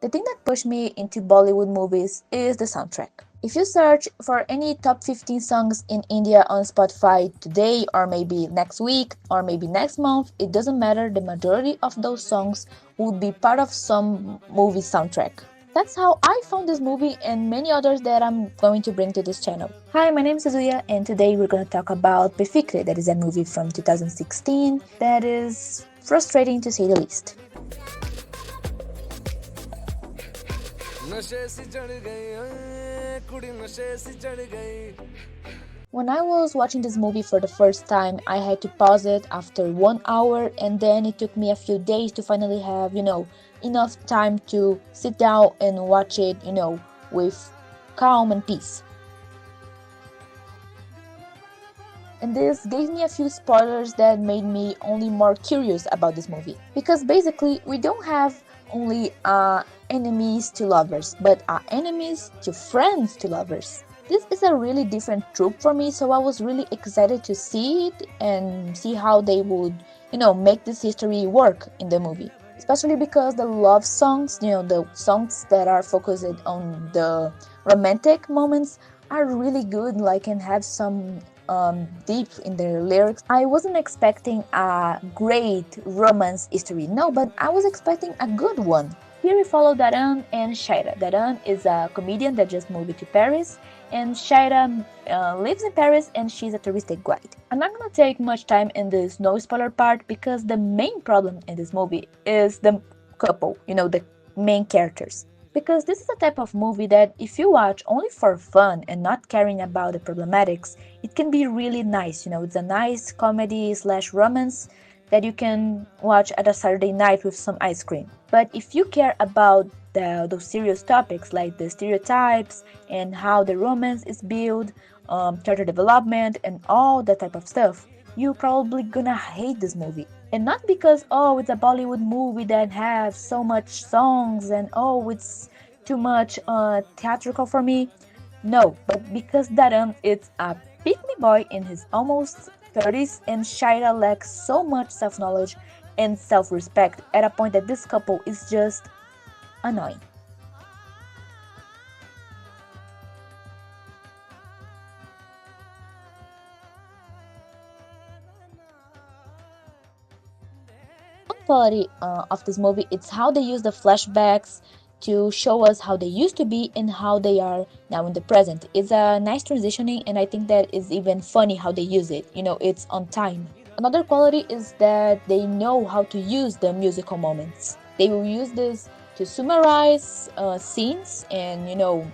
The thing that pushed me into Bollywood movies is the soundtrack. If you search for any top 15 songs in India on Spotify today, or maybe next week, or maybe next month, it doesn't matter, the majority of those songs would be part of some movie soundtrack. That's how I found this movie and many others that I'm going to bring to this channel. Hi, my name is Aditya, and today we're going to talk about Befikre, that is a movie from 2016 that is frustrating to say the least. When I was watching this movie for the first time, I had to pause it after 1 hour, and then it took me a few days to finally have, enough time to sit down and watch it, with calm and peace. And this gave me a few spoilers that made me only more curious about this movie. Because basically, we don't have only enemies to lovers, but enemies to friends to lovers. This is a really different trope for me, so I was really excited to see it and see how they would, make this history work in the movie. Especially because the love songs, the songs that are focused on the romantic moments are really good, like, and have some deep in their lyrics. I wasn't expecting a great romance history, no, but I was expecting a good one. Here we follow Daran and Shaira. Daran is a comedian that just moved to Paris, and Shaira lives in Paris and she's a touristic guide. I'm not gonna take much time in this no spoiler part because the main problem in this movie is the couple, the main characters. Because this is a type of movie that if you watch only for fun and not caring about the problematics, it can be really nice. It's a nice comedy slash romance that you can watch at a Saturday night with some ice cream. But if you care about those serious topics like the stereotypes and how the romance is built, character development, and all that type of stuff, you're probably gonna hate this movie. And not because, it's a Bollywood movie that has so much songs and, it's too much theatrical for me. No, but because Dharam is a pygmy boy in his almost 30s and Shaira lacks so much self-knowledge and self-respect at a point that this couple is just annoying. One quality of this movie it's how they use the flashbacks to show us how they used to be and how they are now in the present. It's a nice transitioning, and I think that is even funny how they use it. It's on time. Another quality is that they know how to use the musical moments. They will use this to summarize scenes and,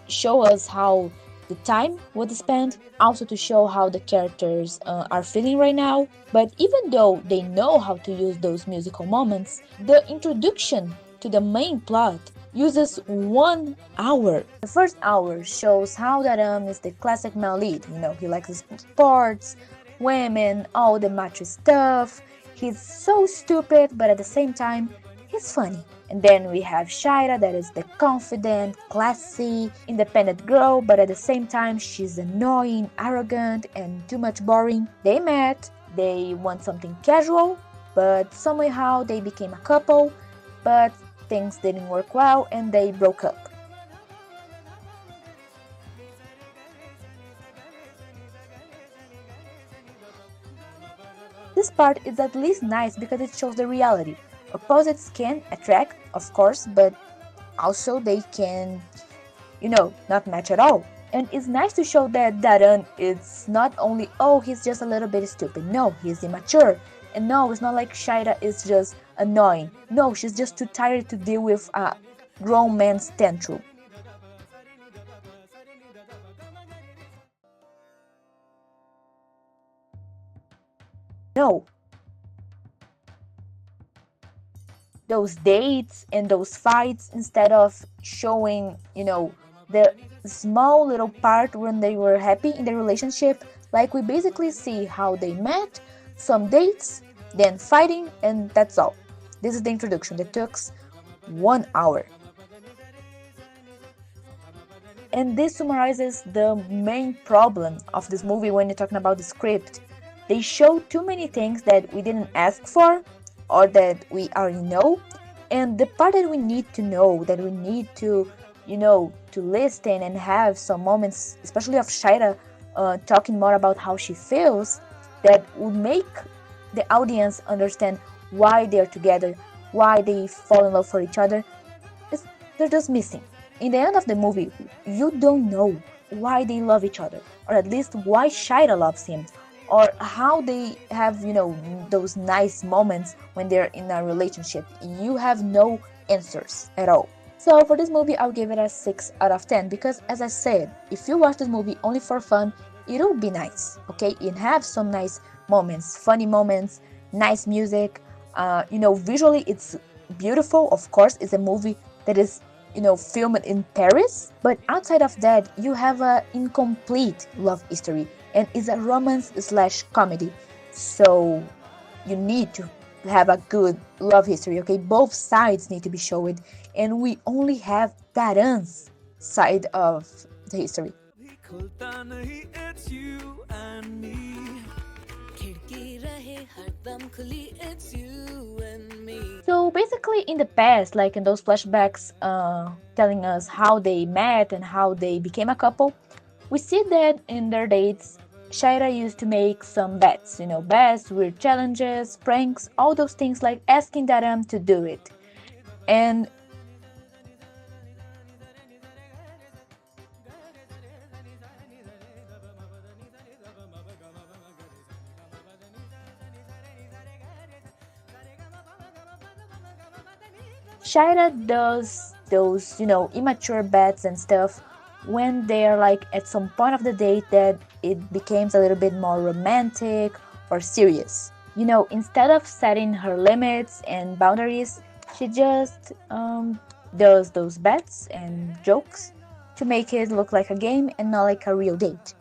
show us how the time was spent, also to show how the characters are feeling right now. But even though they know how to use those musical moments, the introduction to the main plot uses 1 hour. The first hour shows how Dharam is the classic male lead. He likes sports, women, all the macho stuff. He's so stupid, but at the same time, he's funny. And then we have Shaira, that is the confident, classy, independent girl, but at the same time, she's annoying, arrogant, and too much boring. They met, they want something casual, but somehow they became a couple, but things didn't work well and they broke up. This part is at least nice because it shows the reality. Opposites can attract, of course, but also they can, not match at all. And it's nice to show that Dharan is not only, he's just a little bit stupid. No, he's immature. And no, it's not like Shaira is just annoying. No, she's just too tired to deal with a grown man's tantrum. No, those dates and those fights, instead of showing, the small little part when they were happy in the relationship, like we basically see how they met, some dates, then fighting, and that's all. This is the introduction that took 1 hour. And this summarizes the main problem of this movie when you're talking about the script. They show too many things that we didn't ask for or that we already know, And the part that we need to know, that we need to, to listen and have some moments, especially of Shaira talking more about how she feels, that would make the audience understand why they're together, why they fall in love for each other, they're just missing. In the end of the movie, you don't know why they love each other, or at least why Shaira loves him, or how they have, those nice moments when they're in a relationship. You have no answers at all. So for this movie, I'll give it a 6 out of 10 because, as I said, if you watch this movie only for fun, it'll be nice, okay? It have some nice moments, funny moments, nice music. Visually it's beautiful. Of course, it's a movie that is, filmed in Paris. But outside of that, you have a incomplete love history, and it's a romance/comedy. So you need to have a good love history, okay? Both sides need to be showed, and we only have Taran's side of the history. So basically, in the past, like in those flashbacks telling us how they met and how they became a couple, we see that in their dates, Shaira used to make some bets, bets, weird challenges, pranks, all those things, like asking Daram to do it. And Shaira does those, immature bets and stuff when they're like at some point of the date that it becomes a little bit more romantic or serious. Instead of setting her limits and boundaries, she just does those bets and jokes to make it look like a game and not like a real date.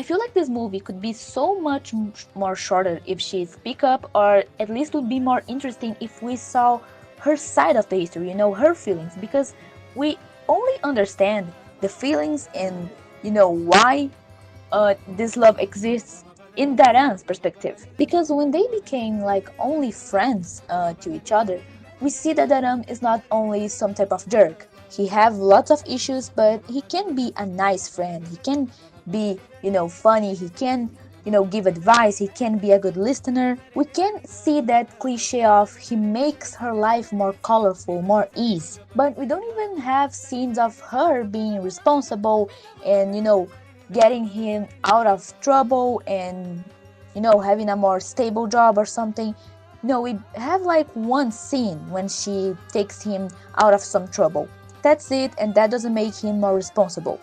I feel like this movie could be so much more shorter if she speak up, or at least would be more interesting if we saw her side of the history, her feelings, because we only understand the feelings and, why this love exists in Daran's perspective. Because when they became like only friends to each other, we see that Daran is not only some type of jerk. He have lots of issues, but he can be a nice friend. He can be, funny. He can, give advice. He can be a good listener. We can see that cliche of he makes her life more colorful, more ease. But we don't even have scenes of her being responsible and, getting him out of trouble and, having a more stable job or something. No, we have like one scene when she takes him out of some trouble. That's it, and that doesn't make him more responsible.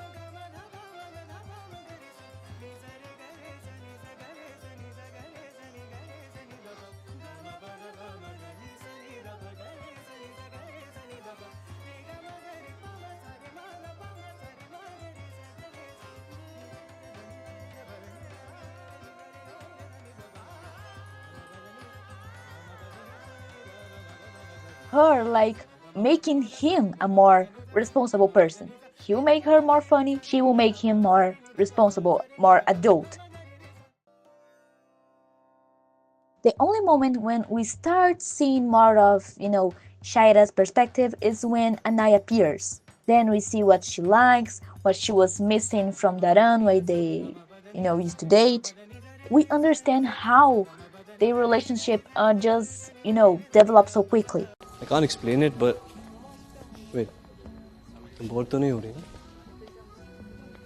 Her like making him a more responsible person. He'll make her more funny, she will make him more responsible, more adult. The only moment when we start seeing more of, Shaira's perspective is when Anai appears. Then we see what she likes, what she was missing from Daran when they, used to date. We understand how their relationship just, developed so quickly. I can't explain it, but wait, तुम bore तो नहीं हो रही ना?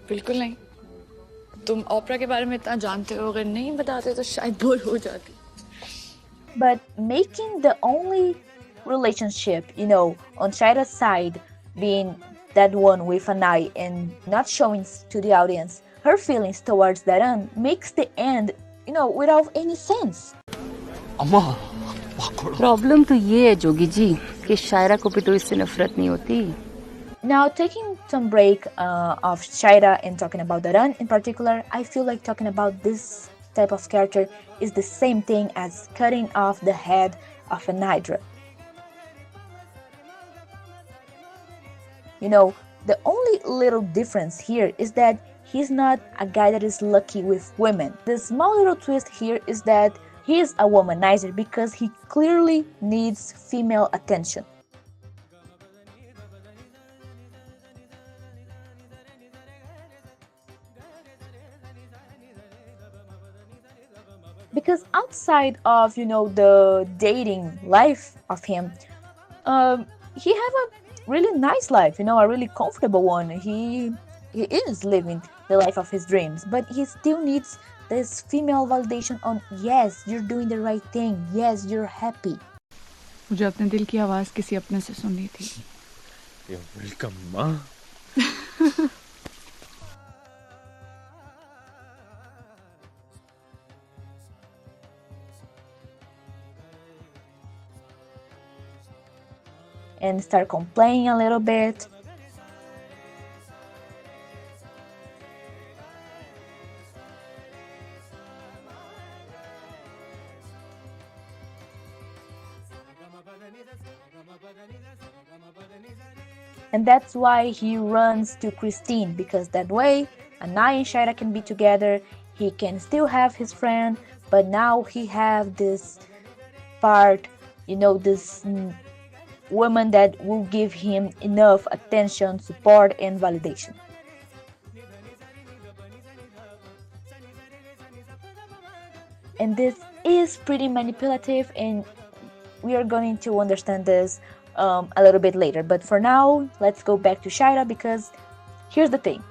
बिल्कुल नहीं. तुम ओपरा के बारे में इतना जानते हो, अगर नहीं बताते तो शायद बोर हो जाती. But making the only relationship, on Shaira's side being that one with Anai and not showing to the audience her feelings towards Daran makes the end, without any sense. अम्मा, प्रॉब्लम तो ये है जोगी जी कि शायरा को भी तो इससे नफरत नहीं होती. Now, taking some break of Shaira and talking about Daran in particular, I feel like talking about this type of character is the same thing as cutting off the head of an hydra. The only little difference here is that he's not a guy that is lucky with women. The small little twist here is that he's a womanizer because he clearly needs female attention. Because outside of the dating life of him, he have a really nice life, a really comfortable one. He is living the life of his dreams, but he still needs this female validation on, yes, you're doing the right thing, yes, you're happy. मुझे अपने दिल की आवाज किसी अपने से सुननी थी. You're welcome, Ma. And start complaining a little bit. And that's why he runs to Christine, because that way Anai and Shaira can be together. He can still have his friend, but now he have this part, this woman that will give him enough attention, support, and validation. And this is pretty manipulative, and we are going to understand this a little bit later. But for now, let's go back to Shaira, because here's the thing.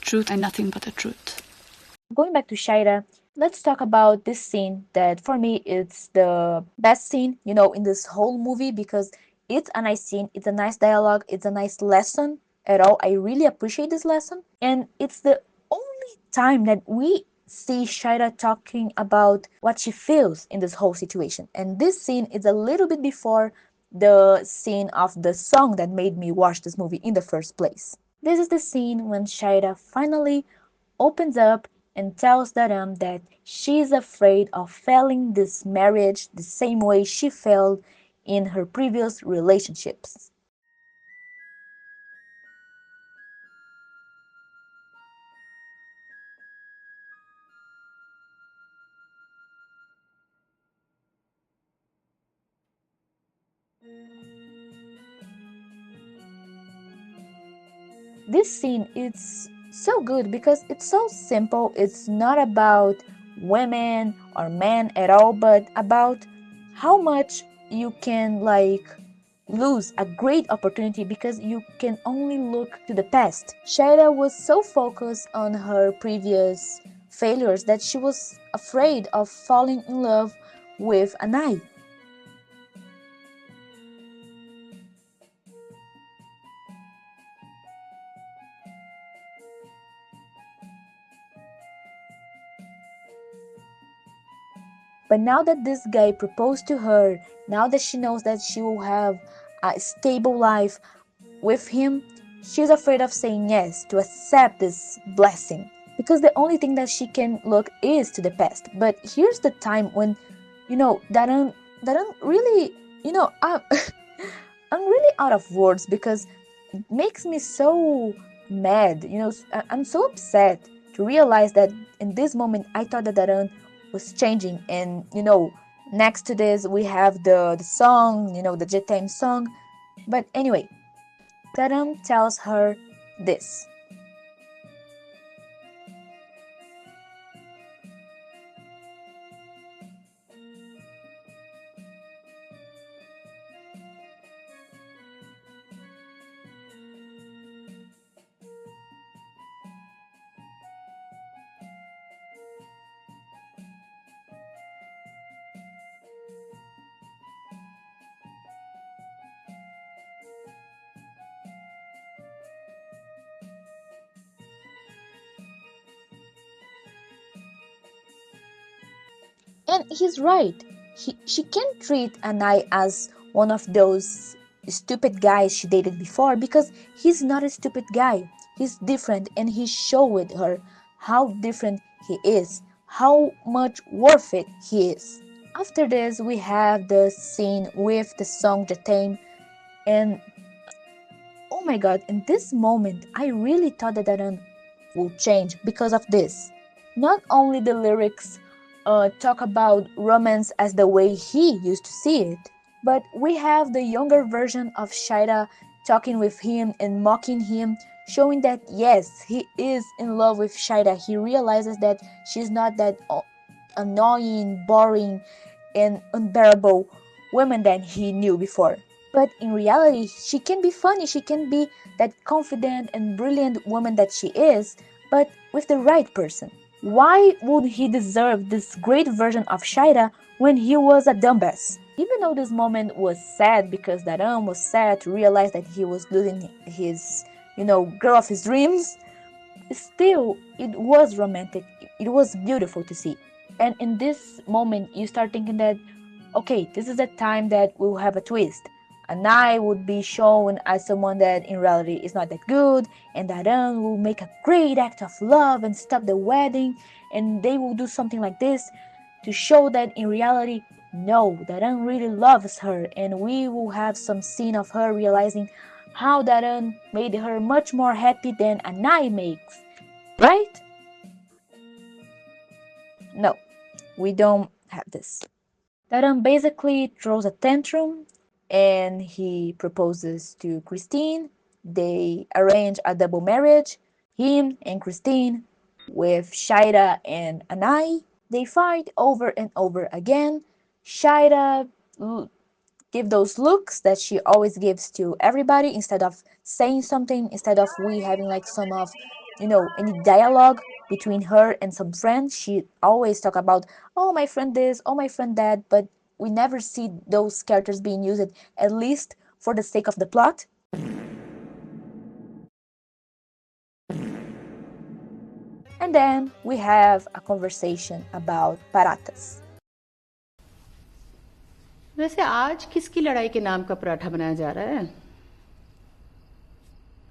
Truth and nothing but the truth. Going back to Shaira, let's talk about this scene that for me it's the best scene, in this whole movie, because it's a nice scene, it's a nice dialogue, it's a nice lesson at all. I really appreciate this lesson. And it's the only time that we see Shaira talking about what she feels in this whole situation. And this scene is a little bit before the scene of the song that made me watch this movie in the first place. This is the scene when Shaira finally opens up and tells Dharam that she's afraid of failing this marriage the same way she failed in her previous relationships. This scene is so good because it's so simple. It's not about women or men at all, but about how much you can lose a great opportunity because you can only look to the past. Shaira was so focused on her previous failures that she was afraid of falling in love with Anai. But now that this guy proposed to her, now that she knows that she will have a stable life with him, she's afraid of saying yes, to accept this blessing. Because the only thing that she can look is to the past. But here's the time when, Daran really, I'm, I'm really out of words because it makes me so mad. I'm so upset to realize that in this moment I thought that Daran was changing, and next to this we have the song, the Jetem song. But anyway, Dharam tells her this. And he's right. She can't treat Anai as one of those stupid guys she dated before, because he's not a stupid guy. He's different, and he showed her how different he is, how much worth it he is. After this, we have the scene with the song Jatem, and oh my god, in this moment, I really thought that Daran will change because of this. Not only the lyrics talk about romance as the way he used to see it. But we have the younger version of Shaira talking with him and mocking him, showing that yes, he is in love with Shaira. He realizes that she's not that annoying, boring, and unbearable woman that he knew before. But in reality, she can be funny, she can be that confident and brilliant woman that she is, but with the right person. Why would he deserve this great version of Shaira when he was a dumbass? Even though this moment was sad because Daran was sad to realize that he was losing his, girl of his dreams, still it was romantic. It was beautiful to see. And in this moment, you start thinking that, okay, this is a time that we'll have a twist. Anai would be shown as someone that in reality is not that good, and Daran will make a great act of love and stop the wedding, and they will do something like this to show that in reality, no, Daran really loves her, and we will have some scene of her realizing how Daran made her much more happy than Anai makes, right? No, we don't have this. Daran basically throws a tantrum and he proposes to Christine. They arrange a double marriage, him and Christine, with Shaira and Anai. They fight over and over again. Shaira give those looks that she always gives to everybody instead of saying something, instead of we having like some of, any dialogue between her and some friends. She always talk about, oh, my friend this, oh, my friend that, but we never see those characters being used, at least for the sake of the plot. And then we have a conversation about paratas. वैसे आज किसकी लड़ाई के नाम का पराठा बनाया जा रहा है?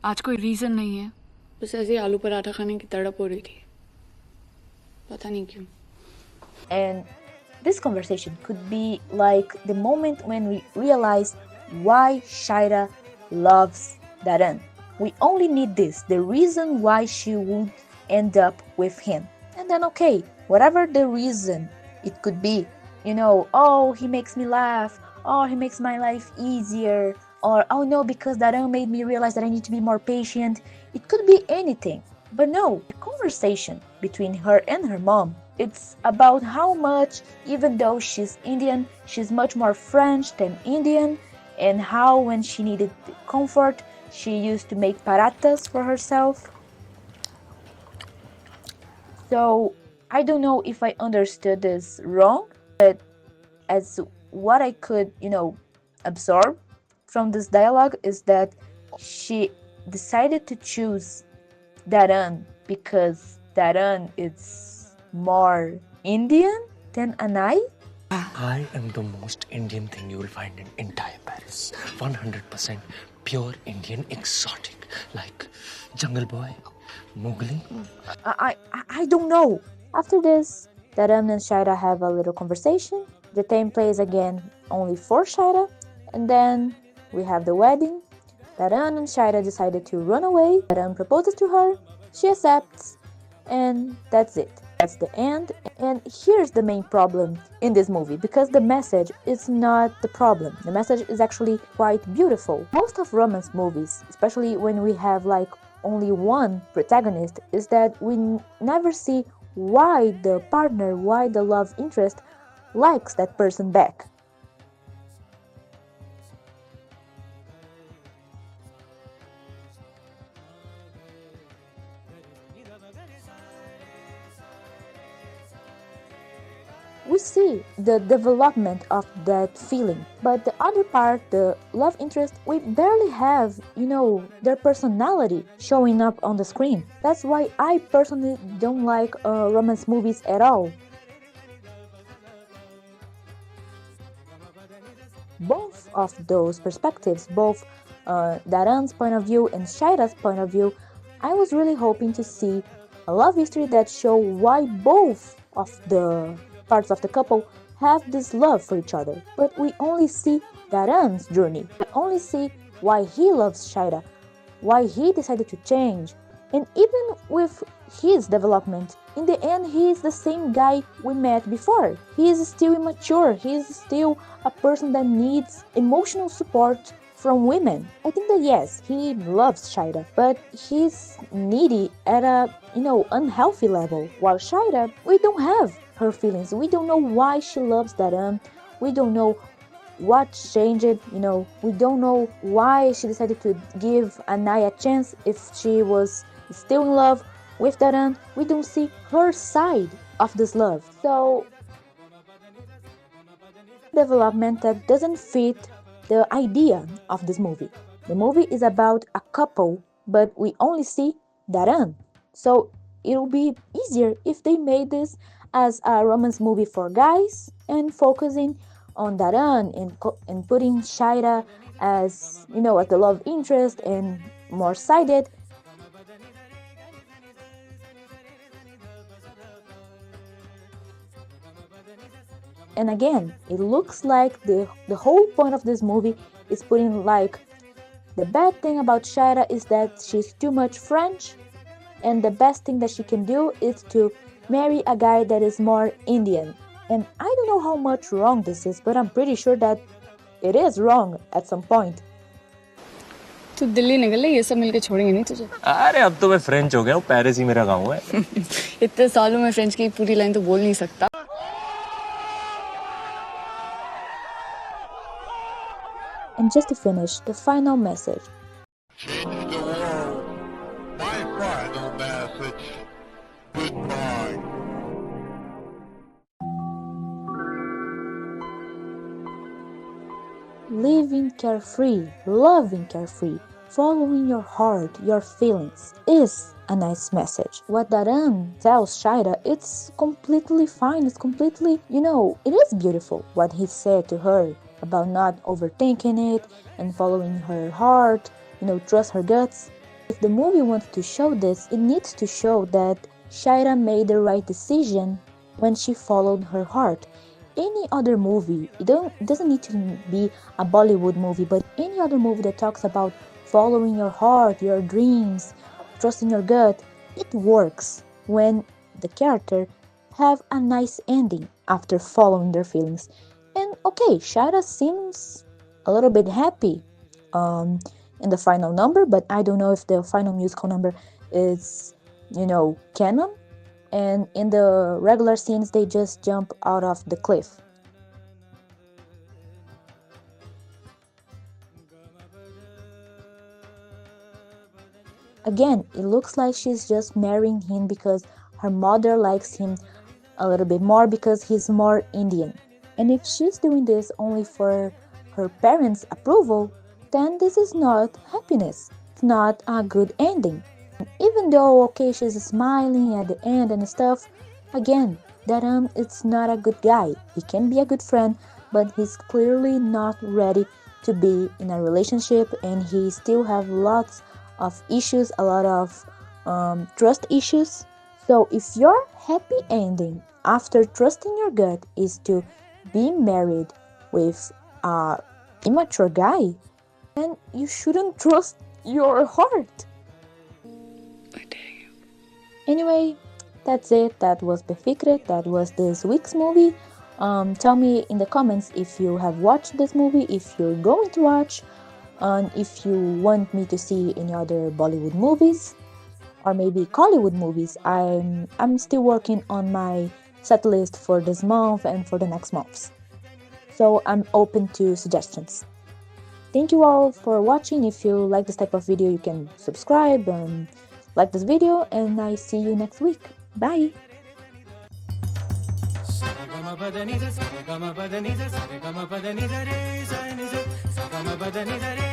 आज कोई रीजन नहीं है, बस ऐसे ही आलू पराठा खाने की तड़प हो रही थी, पता नहीं क्यों. And this conversation could be like the moment when we realize why Shaira loves Daran. We only need this, the reason why she would end up with him. And then, okay, whatever the reason it could be, oh, he makes me laugh, oh, he makes my life easier, or oh no, because Daran made me realize that I need to be more patient. It could be anything. But no, the conversation between her and her mom, it's about how much, even though she's Indian, she's much more French than Indian, and how when she needed comfort, she used to make paratas for herself. So I don't know if I understood this wrong, but as what I could, absorb from this dialogue is that she decided to choose Daran because Daran is more Indian than Anai. I am the most Indian thing you will find in entire Paris. 100% pure Indian exotic, like Jungle Boy, Mowgli. I don't know. After this, Daran and Shaira have a little conversation. The theme plays again only for Shaira, and then we have the wedding. Daran and Shaira decided to run away. Daran proposes to her, she accepts, and that's it. That's the end. And here's the main problem in this movie, because the message is not the problem. The message is actually quite beautiful. Most of romance movies, especially when we have like only one protagonist, is that we never see why the partner, why the love interest likes that person back. We see the development of that feeling, but the other part, the love interest, we barely have, their personality showing up on the screen. That's why I personally don't like romance movies at all. Both of those perspectives, both Daran's point of view and Shaira's point of view, I was really hoping to see a love history that show why both of the parts of the couple have this love for each other. But we only see Daran's journey. We only see why he loves Shaira, why he decided to change. And even with his development, in the end, he is the same guy we met before. He is still immature. He is still a person that needs emotional support from women. I think that yes, he loves Shaira, but he's needy at a, unhealthy level. While Shaira, we don't have her feelings. We don't know why she loves Daran. We don't know what changed, we don't know why she decided to give Anaya a chance if she was still in love with Daran. We don't see her side of this love. So, development that doesn't fit the idea of this movie. The movie is about a couple, but we only see Daran. So, it'll be easier if they made this as a romance movie for guys and focusing on Daran and putting Shaira as, as the love interest and more sided. And again, it looks like the whole point of this movie is putting like the bad thing about Shaira is that she's too much French, and the best thing that she can do is to marry a guy that is more Indian. And I don't know how much wrong this is, but I'm pretty sure that it is wrong at some point. तू दिल्ली निकल ले, ये सब मिलके छोड़ेंगे नहीं तुझे। अरे अब तो मैं फ्रेंच हो गया हूँ, पेरिस ही मेरा गाँव है। इतने सालों में फ्रेंच की पूरी लाइन तो बोल नहीं सकता। And just to finish, the final message. Change the world. My final message. Goodbye. Living carefree, loving carefree, following your heart, your feelings is a nice message. What Daran tells Shaira, it's completely fine. It's completely, it is beautiful what he said to her about not overthinking it and following her heart, trust her guts. If the movie wants to show this, it needs to show that Shaira made the right decision when she followed her heart. Any other movie, it doesn't need to be a Bollywood movie, but any other movie that talks about following your heart, your dreams, trusting your gut, it works when the character have a nice ending after following their feelings. And okay, Shaira seems a little bit happy in the final number, but I don't know if the final musical number is, canon. And in the regular scenes, they just jump out of the cliff. Again, it looks like she's just marrying him because her mother likes him a little bit more because he's more Indian. And if she's doing this only for her parents' approval, then this is not happiness. It's not a good ending. Even though, okay, she's smiling at the end and stuff, again, Daran is not a good guy. He can be a good friend, but he's clearly not ready to be in a relationship, and he still have lots of issues, a lot of trust issues. So if your happy ending after trusting your gut is to be married with a immature guy, then you shouldn't trust your heart. Anyway, that's it. That was Befikre. That was this week's movie. Tell me in the comments if you have watched this movie, if you're going to watch, and if you want me to see any other Bollywood movies or maybe Collywood movies. I'm still working on my set list for this month and for the next months. So I'm open to suggestions. Thank you all for watching. If you like this type of video, you can subscribe and like this video, and I see you next week. Bye! Sa ga ma pa da ni sa, sa ga ma pa da ni sa, sa ga ma pa da ni sa re, sa ni sa, sa ga ma pa da ni sa re.